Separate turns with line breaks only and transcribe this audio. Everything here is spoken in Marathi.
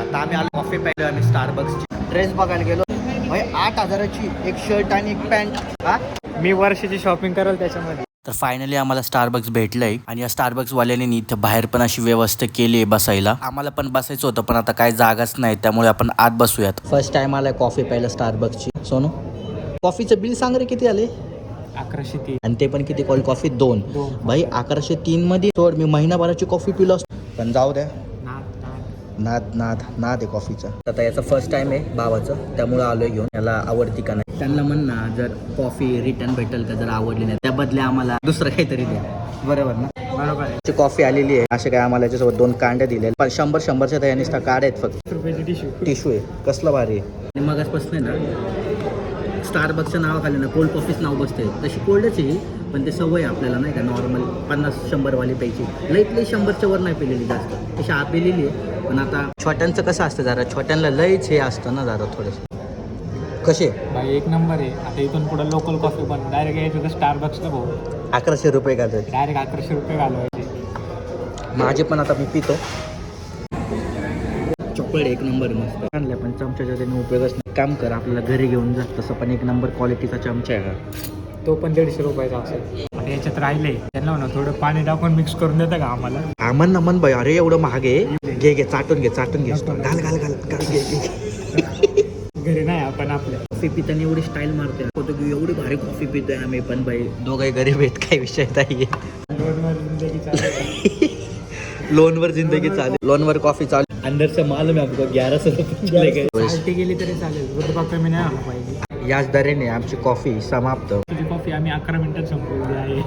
आता आम्ही आलो कॉफी प्यायलो आम्ही स्टारबक्सची. ड्रेस बघायला गेलो भाई 8,000ची एक शर्ट आणि एक पॅन्ट. हा
मी वर्षाची शॉपिंग करेल त्याच्यामध्ये.
तर फायनली आम्हाला स्टारबक्स भेटलंय आणि या स्टारबक्स वाल्याने इथं बाहेर पण अशी व्यवस्था केली आहे बसायला. आम्हाला पण बसायचं होतं पण आता काय जागाच नाही त्यामुळे आपण आत बसूयात. फर्स्ट टाइम आलाय कॉफी प्यायला स्टारबक्सची. सोनू कॉफीचं बिल सांग रे किती आले?
1103.
आणि ते पण किती कोल्ड कॉफी? दोन. भाई 1103 मध्ये सोड मी महिनाभराची कॉफी पिलो असतो. पण जाऊ द्या, नाद आहे कॉफीचा. आता याचा फर्स्ट टाइम आहे भावाचं त्यामुळे आलोय घेऊन. याला आवडती का नाही त्यांना म्हण ना, जर कॉफी रिटर्न भेटेल का जर आवडली नाही त्या बदले आम्हाला दुसरं काहीतरी द्या. बरोबर ना?
बरोबर आहे.
कॉफी आलेली आहे. असे काय आम्हाला याच्यासोबत 2 कांड्या दिल्या पण 100च्या त्या नुसता काढ आहेत फक्त. टिश्यू आहे कसलं भारी आहे. आणि मग आजपासून ना स्टारबक्सच्या नावाखाली ना कोल्ड कॉफीच नाव बसते. तशी कोल्डच आहे पण ते सवय आपल्याला नाही का नॉर्मल 50-100 वाली प्यायची. लईत लई 100च्या वर नाही पिलेली जास्त. तशी आप पिलेली आहे पण आता छोट्यांचं कसं असतं जरा छोट्यांना लईच हे असतं ना जरा थोडंसं. कसे
भाई एक नंबर आहे. आता इथून पुढे लोकल कॉफी पण डायरेक्ट यायचं तर स्टारबक्सला भाऊ
1100 रुपये घालतात.
डायरेक्ट 1100 रुपये घालवायचे.
माझे पण आता मी पितो. चॉकलेट एक नंबर मस्त आणलं पण चमच्याचा त्याने उपयोगच नाही. काम कर आपल्याला घरी घेऊन जा तसं पण एक नंबर क्वालिटीचा चमचा आहे हा.
तो पण 150 रुपयाचा असेल. आता याच्यात राहिले त्यांना ना थोडं पाणी टाकून मिक्स करून देतं का आम्हाला?
हा म्हण ना मन बाई. अरे एवढं महाग आहे. घे चाटून घे घाल घे.
घरी नाही आपण आपल्या
कॉफी पिताना एवढी स्टाईल मारते एवढी भारी कॉफी पितोय आम्ही पण बाई. दोघंही गरीब आहेत काही विषय नाही.
लोनवर जिंदगी चालू.
लोनवर जिंदगी चालेल. लोनवर कॉफी चालू. अंदर से मालूम है आपको 1100 रुपये
चालती गेली तरी चालेल. वृद्ध कमी नाही आला पाहिजे.
याच दरेने आमची कॉफी समाप्त.
तुझी कॉफी आम्ही 11 मिनिटात संपवली आहे.